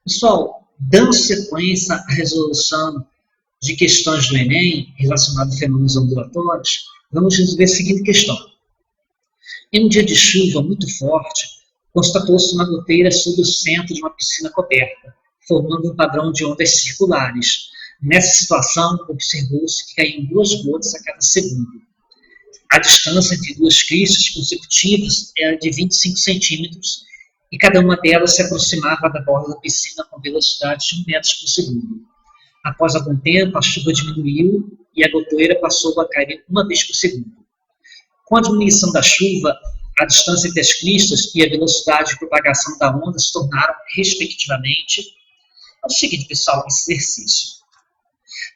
Pessoal, dando sequência à resolução de questões do Enem relacionadas a fenômenos ondulatórios, vamos resolver a seguinte questão. Em um dia de chuva muito forte, constatou-se uma goteira sobre o centro de uma piscina coberta, formando um padrão de ondas circulares. Nessa situação, observou-se que caíam 2 gotas a cada segundo. A distância entre 2 cristas consecutivas era de 25 centímetros e cada uma delas se aproximava da borda da piscina com velocidade de 1 metro por segundo. Após algum tempo, a chuva diminuiu e a goteira passou a cair 1 vez por segundo. Com a diminuição da chuva, a distância entre as cristas e a velocidade de propagação da onda se tornaram, respectivamente, é o seguinte, pessoal, esse exercício.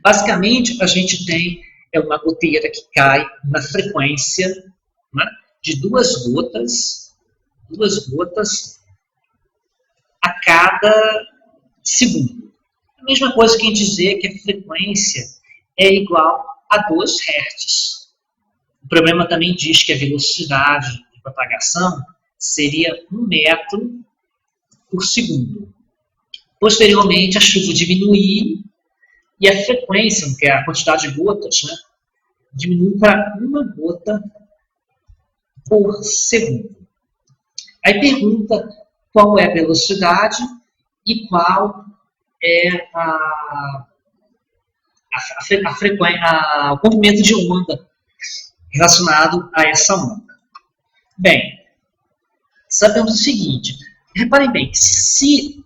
Basicamente, a gente tem uma goteira que cai na frequência, né, de 2 gotas a cada segundo. A mesma coisa que a gente dizer que a frequência é igual a 2 Hz. O problema também diz que a velocidade de propagação seria 1 metro por segundo. Posteriormente, a chuva diminui e a frequência, que é a quantidade de gotas, né, diminui para 1 gota por segundo. Aí pergunta qual é a velocidade e qual é o comprimento de onda relacionado a essa onda. Bem, sabemos o seguinte, reparem bem, se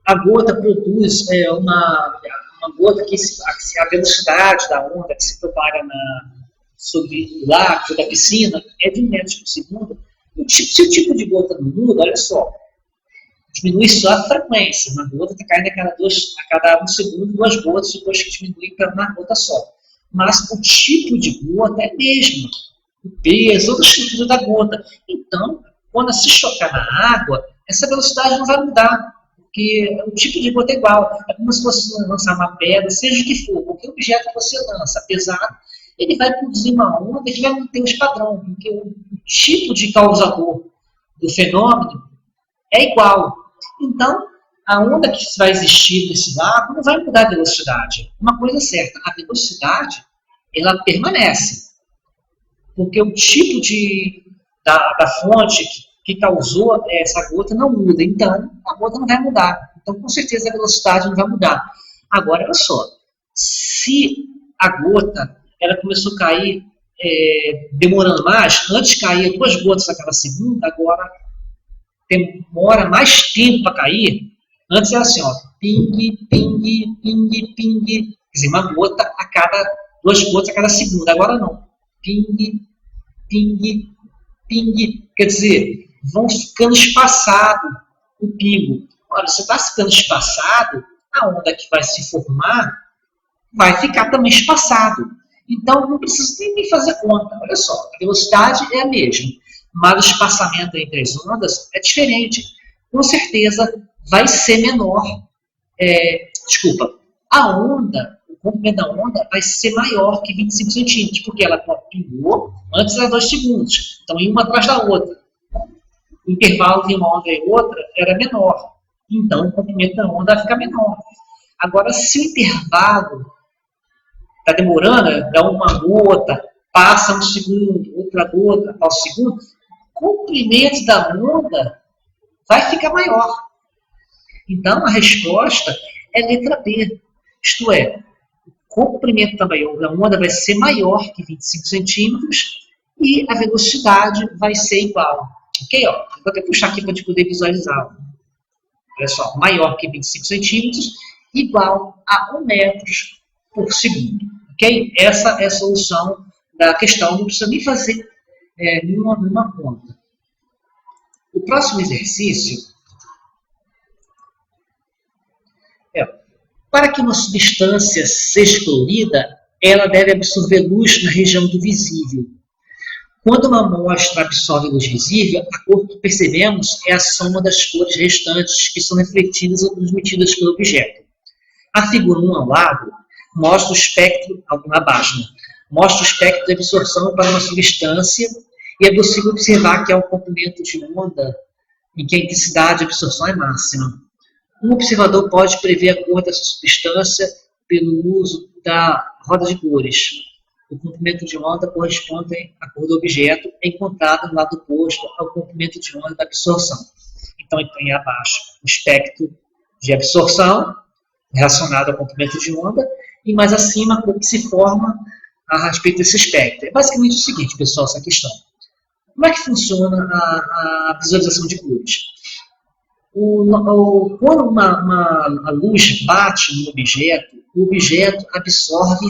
a gota produz uma gota que a velocidade da onda que se propaga sobre o lago, sobre a piscina, é de 1 metro por segundo, se o tipo de gota não muda, olha só, diminui só a frequência, uma gota está caindo a cada 1 segundo, 2 gotas, depois que diminui para uma gota só. Mas o tipo de gota é mesmo, o peso, toda a estrutura da gota. Então, quando se chocar na água, essa velocidade não vai mudar, porque o tipo de gota é igual. É como se você lançar uma pedra, seja o que for, qualquer objeto que você lança, pesado, ele vai produzir uma onda que vai manter o padrão, porque o tipo de causador do fenômeno é igual. Então, a onda que vai existir nesse vácuo não vai mudar a velocidade. Uma coisa é certa, a velocidade ela permanece, porque o tipo da fonte que causou essa gota não muda, então a gota não vai mudar. Então, com certeza, a velocidade não vai mudar. Agora, olha só, se a gota ela começou a cair demorando mais, antes caía 2 gotas a cada segundo, agora demora mais tempo para cair. Antes era assim, ó, ping, ping, ping, ping, quer dizer, 2 gotas a cada segundo. Agora não, ping, ping, ping, quer dizer, vão ficando espaçado o pingo. Olha, se está ficando espaçado, a onda que vai se formar vai ficar também espaçado. Então, não precisa nem fazer conta. Olha só, a velocidade é a mesma, mas o espaçamento entre as ondas é diferente. Com certeza, vai ser menor. A onda, o comprimento da onda vai ser maior que 25 centímetros, porque ela pingou, antes era 2 segundos. Então, uma atrás da outra. O intervalo entre uma onda e outra era menor. Então, o comprimento da onda vai ficar menor. Agora, se o intervalo está demorando, dá uma gota, passa 1 segundo, outra gota, passa 1 segundo, o comprimento da onda vai ficar maior. Então, a resposta é letra B. Isto é, o comprimento da onda vai ser maior que 25 centímetros e a velocidade vai ser igual. Ok? Ó, vou até puxar aqui para a gente poder visualizar. Olha só, maior que 25 centímetros, igual a 1 metro por segundo. Ok? Essa é a solução da questão, não precisa nem fazer nenhuma conta. O próximo exercício é: para que uma substância seja colorida, ela deve absorver luz na região do visível. Quando uma amostra absorve luz visível, a cor que percebemos é a soma das cores restantes que são refletidas ou transmitidas pelo objeto. A figura 1 ao lado mostra o espectro, abaixo, mostra o espectro de absorção para uma substância e é possível observar que há um comprimento de onda em que a intensidade de absorção é máxima. Um observador pode prever a cor dessa substância pelo uso da roda de cores. O comprimento de onda corresponde à cor do objeto encontrado no lado oposto ao comprimento de onda da absorção. Então, tem abaixo o espectro de absorção, relacionado ao comprimento de onda, e mais acima a cor que se forma a respeito desse espectro. É basicamente o seguinte, pessoal, essa questão. Como é que funciona a visualização de cores? Quando a luz bate no objeto, o objeto absorve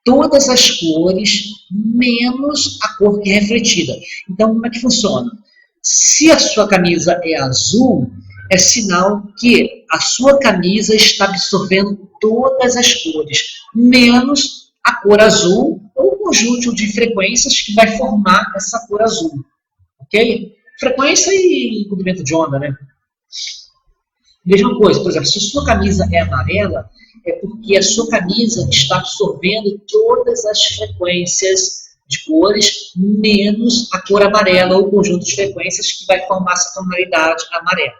todas as cores, menos a cor que é refletida. Então, como é que funciona? Se a sua camisa é azul, é sinal que a sua camisa está absorvendo todas as cores, menos a cor azul ou o conjunto de frequências que vai formar essa cor azul. Ok? Frequência e comprimento de onda, né? Mesma coisa, por exemplo, se a sua camisa é amarela, é porque a sua camisa está absorvendo todas as frequências de cores, menos a cor amarela ou o conjunto de frequências que vai formar essa tonalidade amarela.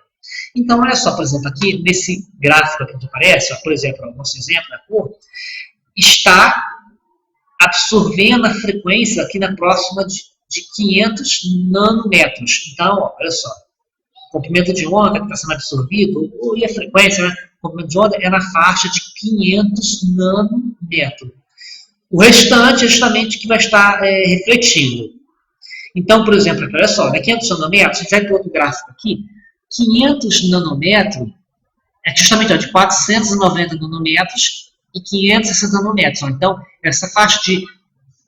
Então, olha só, por exemplo, aqui nesse gráfico aqui que aparece, ó, por exemplo, o nosso exemplo da cor, está absorvendo a frequência aqui na próxima de 500 nanômetros. Então, ó, olha só, o comprimento de onda que está sendo absorvido, e a frequência, né? O comprimento de onda é na faixa de 500 nanômetros. O restante é justamente o que vai estar refletindo. Então, por exemplo, olha só, 500 nanômetros, a gente vai para outro gráfico aqui, 500 nanômetros é justamente de 490 nanômetros e 560 nanômetros. Então, essa faixa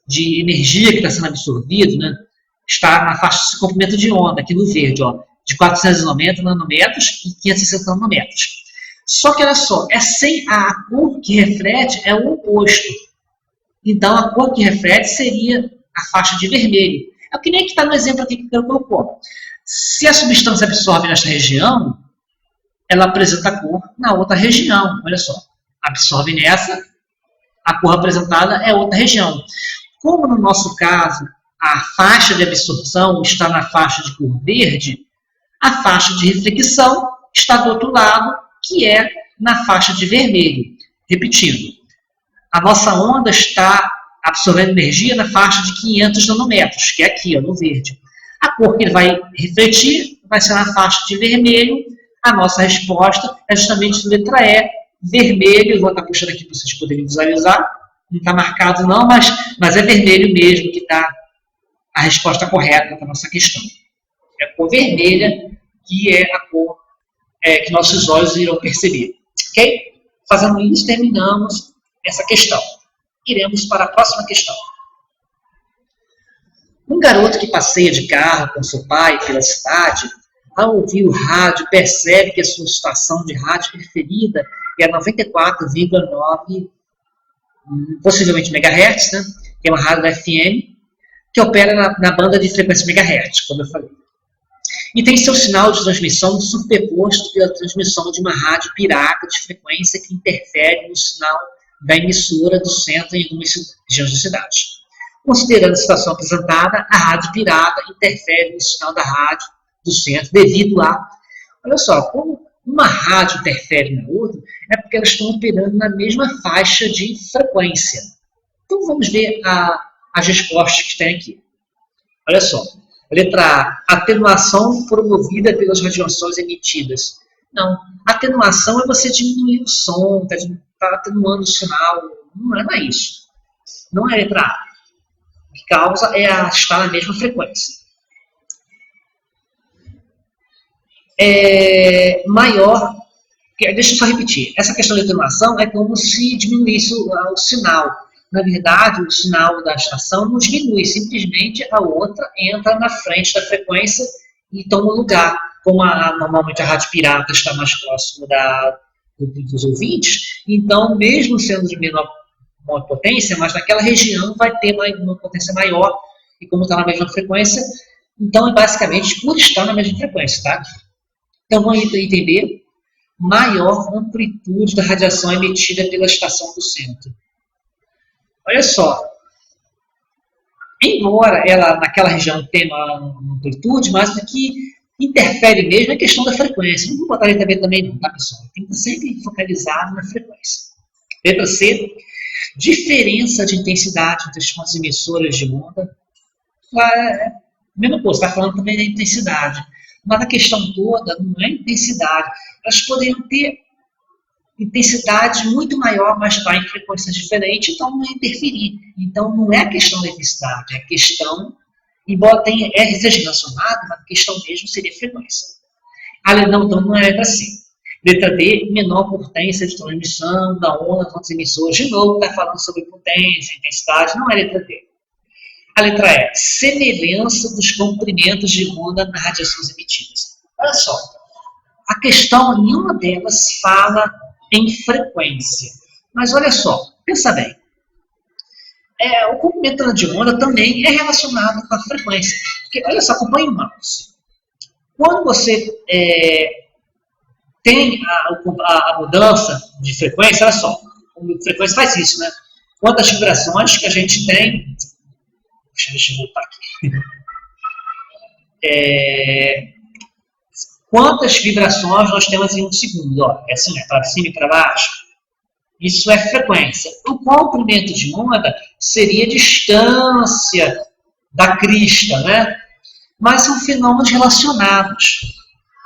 de energia que está sendo absorvida, né, está na faixa de comprimento de onda, aqui no verde, ó, de 490 nanômetros e 560 nanômetros. Só que, olha só, a cor que reflete é o oposto. Então, a cor que reflete seria a faixa de vermelho. É o que nem que está no exemplo aqui que eu colocou. Se a substância absorve nesta região, ela apresenta a cor na outra região. Olha só, absorve nessa, a cor apresentada é outra região. Como no nosso caso, a faixa de absorção está na faixa de cor verde, a faixa de reflexão está do outro lado, que é na faixa de vermelho. Repetindo, a nossa onda está absorvendo energia na faixa de 500 nanômetros, que é aqui, ó, no verde. A cor que ele vai refletir vai ser na faixa de vermelho. A nossa resposta é justamente a letra E, vermelho. Vou estar puxando aqui para vocês poderem visualizar. Não está marcado não, mas é vermelho mesmo que está a resposta correta para a nossa questão. É a cor vermelha que é a cor que nossos olhos irão perceber. Ok? Fazendo isso, terminamos essa questão. Iremos para a próxima questão. Um garoto que passeia de carro com seu pai pela cidade, ao ouvir o rádio, percebe que a sua estação de rádio preferida é a 94,9, possivelmente MHz, né? Que é uma rádio FM, que opera na banda de frequência MHz, como eu falei. E tem seu sinal de transmissão superposto pela transmissão de uma rádio pirata de frequência que interfere no sinal da emissora do centro em algumas regiões da cidade. Considerando a situação apresentada, a rádio pirata interfere no sinal da rádio do centro devido a... Olha só, como uma rádio interfere na outra, é porque elas estão operando na mesma faixa de frequência. Então vamos ver as respostas que tem aqui. Olha só. Letra A, atenuação promovida pelas radiações emitidas. Não, atenuação é você diminuir o som, está atenuando o sinal. Não é isso. Não é a letra A. O que causa é estar na mesma frequência. Maior, deixa eu só repetir. Essa questão de atenuação é como se diminuísse o sinal. Na verdade, o sinal da estação não diminui, simplesmente a outra entra na frente da frequência e toma o lugar. Como normalmente a rádio pirata está mais próximo dos ouvintes, então, mesmo sendo de menor potência, mas naquela região vai ter uma potência maior, e como está na mesma frequência, então é basicamente por estar na mesma frequência, tá? Então, vamos entender maior amplitude da radiação emitida pela estação do centro. Olha só, embora ela naquela região tenha uma amplitude, mas aqui interfere mesmo é a questão da frequência. Não vou botar letra B também não, tá, pessoal? Tem que estar sempre focalizado na frequência. Letra C, diferença de intensidade entre as fontes emissoras de onda. Mesma coisa, está falando também da intensidade. Mas a questão toda não é intensidade. Elas poderiam ter intensidade muito maior, mas está em frequências diferentes, então não é interferir. Então não é a questão da intensidade, é a questão, embora tenha seja relacionado, mas a questão mesmo seria a frequência. Não, então não é a letra C. Letra D, menor potência de transmissão da onda dos emissores. De novo, está falando sobre potência, intensidade, não é a letra D. A letra E, semelhança dos comprimentos de onda nas radiações emitidas. Olha só, a questão, nenhuma delas fala em frequência. Mas olha só, pensa bem. O comprimento de onda também é relacionado com a frequência. Porque, olha só, acompanhe o mouse. Quando você tem a mudança de frequência, olha só, a frequência faz isso, né? Quantas vibrações que a gente tem... Deixa eu voltar aqui. Quantas vibrações nós temos em um segundo? Ó, é assim, para cima e para baixo. Isso é frequência. O comprimento de onda seria a distância da crista, né? Mas são fenômenos relacionados.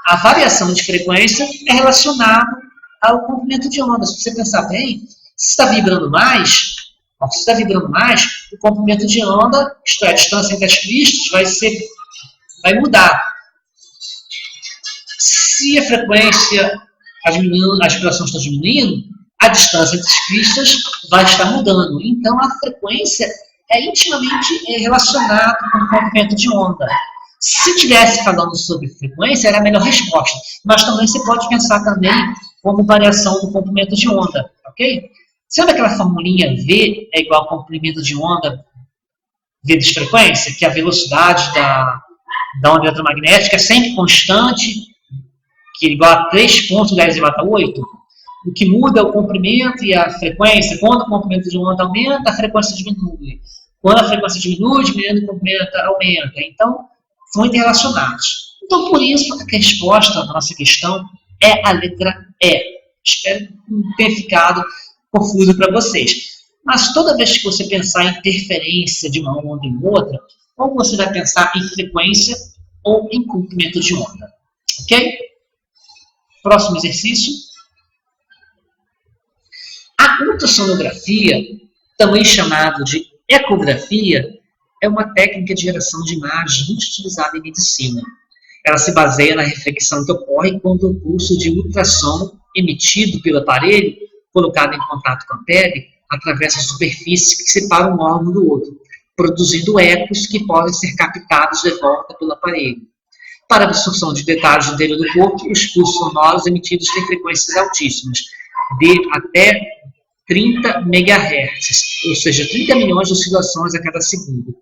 A variação de frequência é relacionada ao comprimento de onda. Se você pensar bem, se está vibrando mais, o comprimento de onda, isto é, a distância entre as cristas, vai mudar. Se a frequência está diminuindo, as vibrações estão diminuindo, a distância entre as cristas vai estar mudando. Então, a frequência é intimamente relacionada com o comprimento de onda. Se estivesse falando sobre frequência, era a melhor resposta. Mas também você pode pensar também como variação do comprimento de onda, ok? Sabe aquela formulinha V é igual ao comprimento de onda V de frequência? Que a velocidade da onda eletromagnética é sempre constante, que é igual a 3,10⁸. O que muda é o comprimento e a frequência. Quando o comprimento de onda aumenta, a frequência diminui. Quando a frequência diminui, o comprimento aumenta. Então, são interrelacionados. Então, por isso, a resposta da nossa questão é a letra E. Espero não ter ficado confuso para vocês. Mas toda vez que você pensar em interferência de uma onda em outra, ou você vai pensar em frequência ou em comprimento de onda. Ok? Próximo exercício. A ultrassonografia, também chamado de ecografia, é uma técnica de geração de imagens muito utilizada em medicina. Ela se baseia na reflexão que ocorre quando o pulso de ultrassom emitido pelo aparelho, colocado em contato com a pele, atravessa a superfície que separa um órgão do outro, produzindo ecos que podem ser captados de volta pelo aparelho. Para a absorção de detalhes do interior do corpo, os pulsos sonoros emitidos têm frequências altíssimas, de até 30 MHz, ou seja, 30 milhões de oscilações a cada segundo.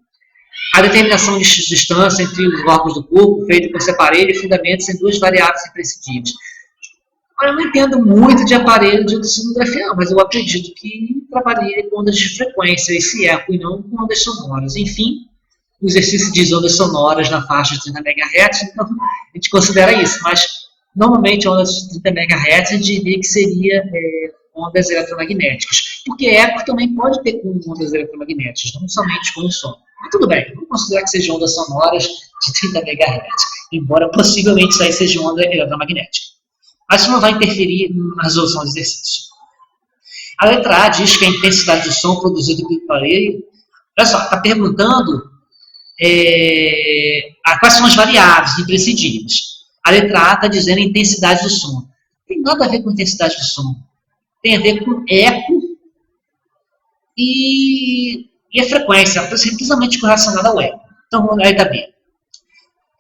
A determinação de distância entre os órgãos do corpo, feita com esse aparelho, fundamenta-se em duas variáveis imprescindíveis. Eu não entendo muito de aparelho de ultrassonografia, mas eu acredito que trabalhei com ondas de frequência, esse eco, e não com ondas sonoras. Enfim, o exercício diz ondas sonoras na faixa de 30 MHz, então a gente considera isso, mas normalmente ondas de 30 MHz a gente diria que seria ondas eletromagnéticas, porque eco também pode ter com ondas eletromagnéticas, não somente com o som. Mas tudo bem, vamos considerar que sejam ondas sonoras de 30 MHz, embora possivelmente isso aí seja onda eletromagnética. Mas isso não vai interferir na resolução do exercício. A letra A diz que a intensidade do som produzido pelo aparelho, olha só, está perguntando quais são as variáveis imprescindíveis. A letra A está dizendo a intensidade do som. Não tem nada a ver com a intensidade do som. Tem a ver com eco e a frequência, precisamente relacionada ao eco. Então, vamos lá, B.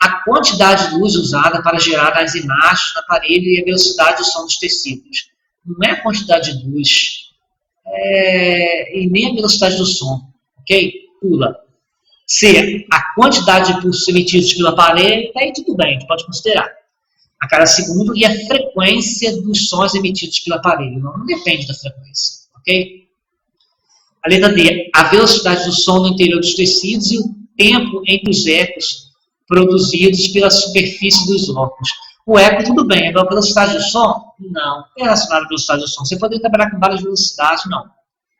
A quantidade de luz usada para gerar as imagens do aparelho e a velocidade do som dos tecidos. Não é a quantidade de luz e nem a velocidade do som. Ok? Pula. C. A quantidade de pulsos emitidos pelo aparelho. Aí tudo bem, a gente pode considerar. A cada segundo e a frequência dos sons emitidos pelo aparelho. Não depende da frequência. Ok? A letra D. A velocidade do som no interior dos tecidos e o tempo entre os ecos produzidos pela superfície dos órgãos. O eco, tudo bem. Agora, a velocidade do som? Não. Não é relacionado à velocidade do som. Você pode trabalhar com várias velocidades, não.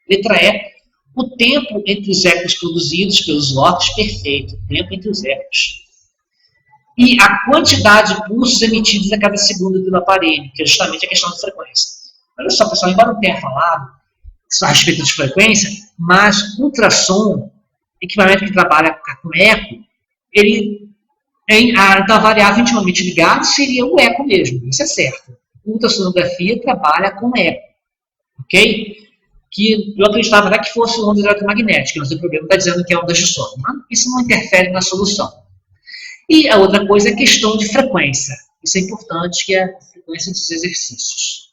Letra E. O tempo entre os ecos produzidos pelos órgãos, perfeito. O tempo entre os ecos. E a quantidade de pulsos emitidos a cada segundo pelo aparelho, que é justamente a questão de frequência. Olha só, pessoal, embora não tenha falado a respeito de frequência, mas ultrassom, equipamento que trabalha com eco, ele a variável intimamente ligada seria o eco mesmo, isso é certo. Ultrassonografia trabalha com eco, ok? Que eu acreditava até que fosse ondas eletromagnéticas, mas o programa está dizendo que é ondas de som, mas isso não interfere na solução. E a outra coisa é a questão de frequência. Isso é importante, que é a frequência dos exercícios.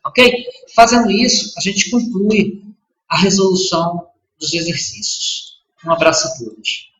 Ok? Fazendo isso, a gente conclui a resolução dos exercícios. Um abraço a todos.